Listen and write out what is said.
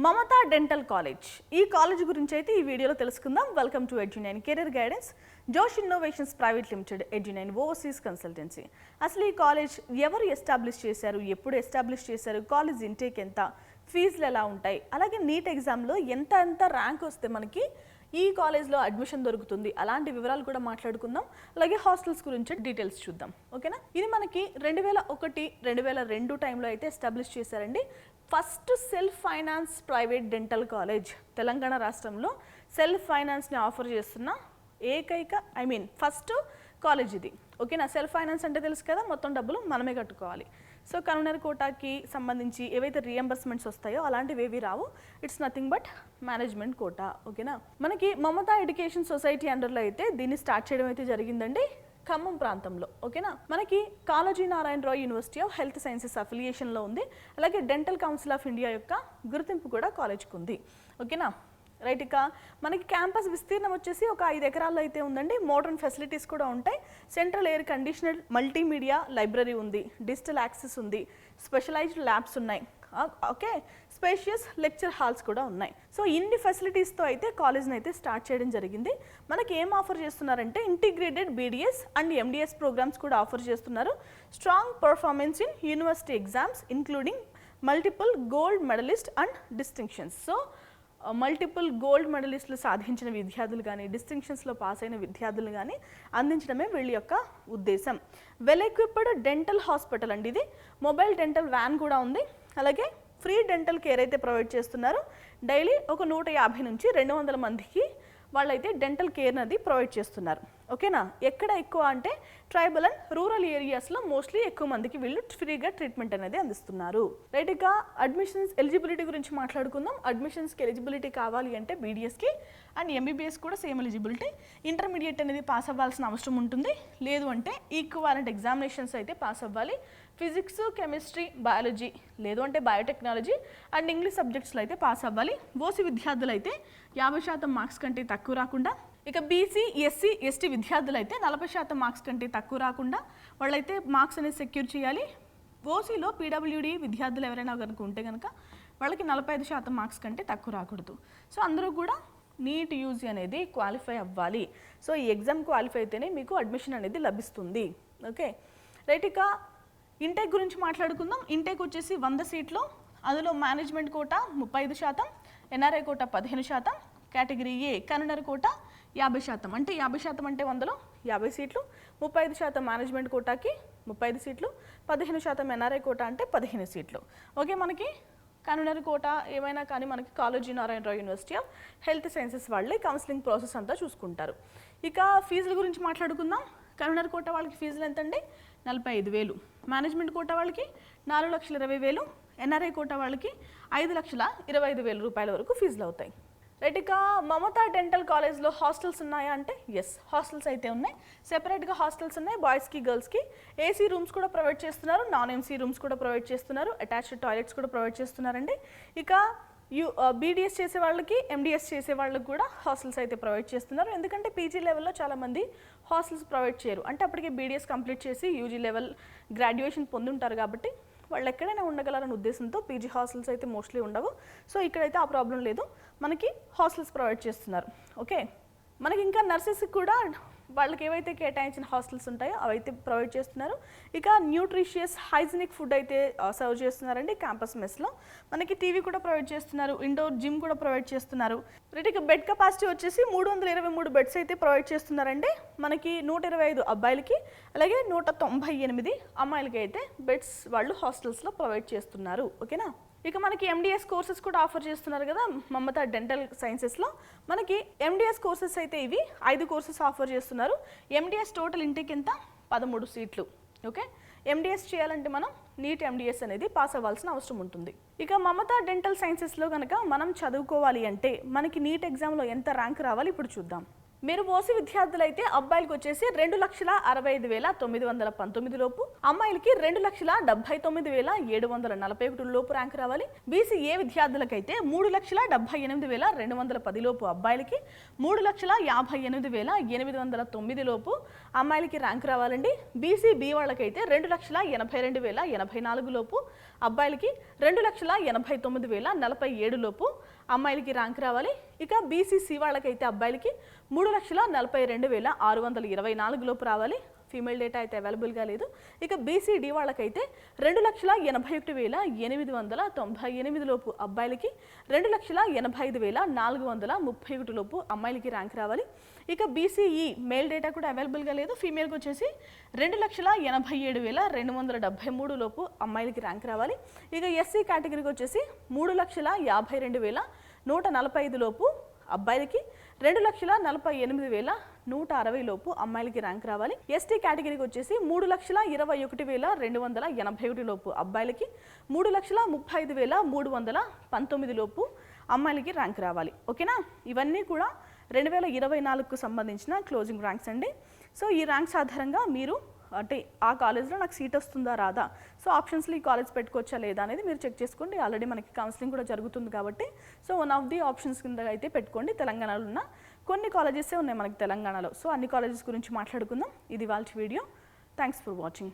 Mamata dental college ఈ college గురించి అయితే ఈ వీడియోలో తెలుసుకుందాం. Welcome to Edunine career guidance, Josh innovations private limited, Edunine overseas consultancy. అసలు ఈ కాలేజ్ ఎవరు ఎస్టాబ్లిష్ చేశారు, ఎప్పుడు ఎస్టాబ్లిష్ చేశారు, కాలేజ్ ఇంటేక్ ఎంత, ఫీజులు ఎలా ఉంటాయి, అలాగే నీట్ ఎగ్జామ్లో ఎంత ర్యాంక్ వస్తే మనకి ఈ కాలేజ్లో అడ్మిషన్ దొరుకుతుంది, అలాంటి వివరాలు కూడా మాట్లాడుకుందాం. అలాగే హాస్టల్స్ గురించి డీటెయిల్స్ చూద్దాం. ఓకేనా? ఇది మనకి 2001-2002 టైంలో అయితే ఎస్టాబ్లిష్ చేశారండి. First self finance private dental college Telangana రాష్ట్రంలో సెల్ఫ్ ఫైనాన్స్ని ఆఫర్ చేస్తున్న ఏకైక ఫస్ట్ కాలేజ్ ఇది. ఓకేనా? సెల్ఫ్ ఫైనాన్స్ అంటే తెలుసు కదా, మొత్తం డబ్బులు మనమే కట్టుకోవాలి. సో కన్వీనర్ కోటాకి సంబంధించి ఏవైతే రియంబర్స్మెంట్స్ వస్తాయో అలాంటివి ఏవి రావు. It's nothing but management quota. ఓకేనా? మనకి మమతా ఎడ్యుకేషన్ సొసైటీ అండర్లో అయితే దీన్ని స్టార్ట్ చేయడం అయితే జరిగిందండి, ఖమ్మం ప్రాంతంలో. ఓకేనా? మనకి Kaloji Narayana Rao university of health sciences అఫిలియేషన్లో ఉంది. అలాగే డెంటల్ కౌన్సిల్ ఆఫ్ ఇండియా యొక్క గుర్తింపు కూడా కాలేజ్కి ఉంది. ఓకేనా? రైట్. ఇక మనకి క్యాంపస్ విస్తీర్ణం వచ్చేసి ఒక 5 ఎకరాల్లో అయితే ఉందండి. మోడర్న్ ఫెసిలిటీస్ కూడా ఉంటాయి. Central air conditioner multimedia library ఉంది, డిజిటల్ యాక్సెస్ ఉంది, స్పెషలైజ్డ్ ల్యాబ్స్ ఉన్నాయి. ఓకే, స్పేషియస్ లెక్చర్ హాల్స్ కూడా ఉన్నాయి. సో ఇన్ని ఫెసిలిటీస్తో అయితే కాలేజ్ని అయితే స్టార్ట్ చేయడం జరిగింది. మనకి ఏం ఆఫర్ చేస్తున్నారంటే integrated BDS and MDS programs కూడా ఆఫర్ చేస్తున్నారు. Strong performance in university exams including multiple gold medalist and distinctions. So multiple gold మెడలిస్టులు సాధించిన విద్యార్థులు కానీ, డిస్టింక్షన్స్లో పాస్ అయిన విద్యార్థులు కానీ అందించడమే వీళ్ళ యొక్క ఉద్దేశం. వెల్ ఎక్విప్డ్ డెంటల్ హాస్పిటల్ అండి ఇది. మొబైల్ డెంటల్ వ్యాన్ కూడా ఉంది. అలాగే ఫ్రీ డెంటల్ కేర్ అయితే ప్రొవైడ్ చేస్తున్నారు. డైలీ ఒక 150 నుంచి 200 మందికి వాళ్ళైతే డెంటల్ కేర్ అనేది ప్రొవైడ్ చేస్తున్నారు. ఓకేనా? ఎక్కడ ఎక్కువ అంటే ట్రైబల్ అండ్ రూరల్ ఏరియాస్లో మోస్ట్లీ ఎక్కువ మందికి వీళ్ళు ఫ్రీగా ట్రీట్మెంట్ అనేది అందిస్తున్నారు. రైట్. ఇక అడ్మిషన్స్ ఎలిజిబిలిటీ గురించి మాట్లాడుకుందాం. అడ్మిషన్స్కి ఎలిజిబిలిటీ కావాలి అంటే బీడీఎస్కి అండ్ ఎంబీబీఎస్ కూడా సేమ్ ఎలిజిబిలిటీ. ఇంటర్మీడియట్ అనేది పాస్ అవ్వాల్సిన అవసరం ఉంటుంది. లేదు అంటే ఈక్వాలెంట్ ఎగ్జామినేషన్స్ అయితే పాస్ అవ్వాలి. ఫిజిక్స్, కెమిస్ట్రీ, బయాలజీ లేదు అంటే బయోటెక్నాలజీ అండ్ ఇంగ్లీష్ సబ్జెక్ట్స్లో అయితే పాస్ అవ్వాలి. ఓసీ విద్యార్థులు అయితే 50% మార్క్స్ కంటే తక్కువ రాకుండా, ఇక బీసీ, ఎస్సీ, ఎస్టీ విద్యార్థులు అయితే 40% మార్క్స్ కంటే తక్కువ రాకుండా వాళ్ళైతే మార్క్స్ అనేది సెక్యూర్ చేయాలి. ఓసీలో పీడబ్ల్యూడీ విద్యార్థులు ఎవరైనా కనుక ఉంటే కనుక వాళ్ళకి 45% మార్క్స్ కంటే తక్కువ రాకూడదు. సో అందరూ కూడా నీట్ యూజీ అనేది క్వాలిఫై అవ్వాలి. సో ఈ ఎగ్జామ్ క్వాలిఫై అయితేనే మీకు అడ్మిషన్ అనేది లభిస్తుంది. Okay, right. ఇక ఇంటేక్ గురించి మాట్లాడుకుందాం. ఇంటేక్ వచ్చేసి 100 సీట్లు. అందులో management quota 35%, NRI quota 15%, category A convener quota 50%. అంటే 50% అంటే 100లో 50 సీట్లు, 35% మేనేజ్మెంట్ కోటాకి 35 సీట్లు, 15% ఎన్ఆర్ఐ కోటా అంటే 15 సీట్లు. ఓకే, మనకి కన్వీనర్ కోటా ఏమైనా కానీ మనకి Kaloji Narayana Rao university of health Sciences వాళ్ళే కౌన్సిలింగ్ ప్రాసెస్ అంతా చూసుకుంటారు. ఇక ఫీజుల గురించి మాట్లాడుకుందాం. కన్వీనర్ కోటా వాళ్ళకి ఫీజులు ఎంతండి? 45,000. మేనేజ్మెంట్ కోటా వాళ్ళకి 4,20,000. ఎన్ఆర్ఐ కోటా వాళ్ళకి 5,25,000 రూపాయల వరకు ఫీజులు అవుతాయి. రైట్. ఇక మమతా డెంటల్ కాలేజ్లో హాస్టల్స్ ఉన్నాయా అంటే ఎస్, హాస్టల్స్ అయితే ఉన్నాయి. సెపరేట్గా హాస్టల్స్ ఉన్నాయి, బాయ్స్కి గర్ల్స్కి. ఏసీ రూమ్స్ కూడా ప్రొవైడ్ చేస్తున్నారు, నాన్ ఎంసీ రూమ్స్ కూడా ప్రొవైడ్ చేస్తున్నారు, అటాచ్డ్ టాయిలెట్స్ కూడా ప్రొవైడ్ చేస్తున్నారండి. ఇక బీడీఎస్ చేసే వాళ్ళకి, ఎండిఎస్ చేసే వాళ్ళకి కూడా హాస్టల్స్ అయితే ప్రొవైడ్ చేస్తున్నారు. ఎందుకంటే పీజీ లెవెల్లో చాలామంది హాస్టల్స్ ప్రొవైడ్ చేయరు, అంటే అప్పటికే బీడీఎస్ కంప్లీట్ చేసి యూజీ లెవెల్ గ్రాడ్యుయేషన్ పొందుంటారు కాబట్టి వాళ్ళు ఎక్కడైనా ఉండగలరనే ఉద్దేశంతో పీజీ హాస్టల్స్ అయితే మోస్ట్లీ ఉండవు. సో ఇక్కడైతే ఆ ప్రాబ్లం లేదు, మనకి హాస్టల్స్ ప్రొవైడ్ చేస్తున్నారు. ఓకే, మనకి ఇంకా నర్సెస్కి కూడా వాళ్ళకి ఏవైతే కేటాయించిన హాస్టల్స్ ఉంటాయో అవైతే ప్రొవైడ్ చేస్తున్నారు. ఇక న్యూట్రిషియస్ హైజీనిక్ ఫుడ్ అయితే సర్వ్ చేస్తున్నారండి క్యాంపస్ మెస్లో. మనకి టీవీ కూడా ప్రొవైడ్ చేస్తున్నారు, ఇండోర్ జిమ్ కూడా ప్రొవైడ్ చేస్తున్నారు. ఇక బెడ్ కెపాసిటీ వచ్చేసి 323 బెడ్స్ అయితే ప్రొవైడ్ చేస్తున్నారండి. మనకి 125 అబ్బాయిలకి, అలాగే 198 అమ్మాయిలకి అయితే బెడ్స్ వాళ్ళు హాస్టల్స్లో ప్రొవైడ్ చేస్తున్నారు. ఓకేనా? ఇక మనకి ఎండిఎస్ కోర్సెస్ కూడా ఆఫర్ చేస్తున్నారు కదా మమతా డెంటల్ సైన్సెస్లో. మనకి ఎండిఎస్ కోర్సెస్ అయితే ఇవి 5 కోర్సెస్ ఆఫర్ చేస్తున్నారు. ఎండిఎస్ టోటల్ ఇంటేక్ ఎంత? 13 సీట్లు. ఓకే, ఎండిఎస్ చేయాలంటే మనం నీట్ ఎండిఎస్ అనేది పాస్ అవ్వాల్సిన అవసరం ఉంటుంది. ఇక మమతా డెంటల్ సైన్సెస్లో కనుక మనం చదువుకోవాలి అంటే మనకి నీట్ ఎగ్జామ్లో ఎంత ర్యాంక్ రావాలి ఇప్పుడు చూద్దాం. మీరు ఓసీ విద్యార్థులు అయితే అబ్బాయిలకు వచ్చేసి 2,65,919 లోపు, అమ్మాయిలకి 2,79,741 లోపు ర్యాంక్ రావాలి. బీసీ ఏ విద్యార్థులకైతే 3,78,210 లోపు అబ్బాయిలకి, 3,58,809 లోపు అమ్మాయిలకి ర్యాంక్ రావాలండి. బీసీ బి వాళ్ళకైతే 2,82,084 లోపు అబ్బాయిలకి 2,89,047 లోపు అమ్మాయిలకి ర్యాంక్ రావాలి. ఇక బీసీసీ వాళ్ళకైతే అబ్బాయిలకి 3,42,624 లోపు రావాలి. ఫీమేల్ డేటా అయితే అవైలబుల్గా లేదు. ఇక బీసీడీ వాళ్ళకైతే 2,81,898 లోపు అబ్బాయిలకి, 2,85,431 లోపు అమ్మాయిలకి ర్యాంక్ రావాలి. ఇక బీసీఈ మేల్ డేటా కూడా అవైలబుల్గా లేదు. ఫీమేల్కి వచ్చేసి 2,87,273 లోపు అమ్మాయిలకి ర్యాంక్ రావాలి. ఇక ఎస్సీ కేటగిరీకి వచ్చేసి 3,52,145 లోపు అబ్బాయిలకి, 2,48,160 లోపు అమ్మాయిలకి ర్యాంక్ రావాలి. ఎస్టీ కేటగిరీకి వచ్చేసి 3,21,281 లోపు అబ్బాయిలకి, 3,35,319 లోపు అమ్మాయిలకి ర్యాంక్ రావాలి. ఓకేనా? ఇవన్నీ కూడా 2024కు సంబంధించిన క్లోజింగ్ ర్యాంక్స్ అండి. సో ఈ ర్యాంక్స్ ఆధారంగా మీరు అంటే ఆ కాలేజ్లో నాకు సీట్ వస్తుందా రాదా, సో ఆప్షన్స్లో ఈ కాలేజ్ పెట్టుకోవచ్చా లేదా అనేది మీరు చెక్ చేసుకోండి. ఆల్రెడీ మనకి కౌన్సిలింగ్ కూడా జరుగుతుంది కాబట్టి so one of the options కింద అయితే పెట్టుకోండి. తెలంగాణలో ఉన్న కొన్ని కాలేజెసే ఉన్నాయి మనకి తెలంగాణలో. సో అన్ని కాలేజెస్ గురించి మాట్లాడుకుందాం. ఇది వాళ్ళ వీడియో. Thanks for watching.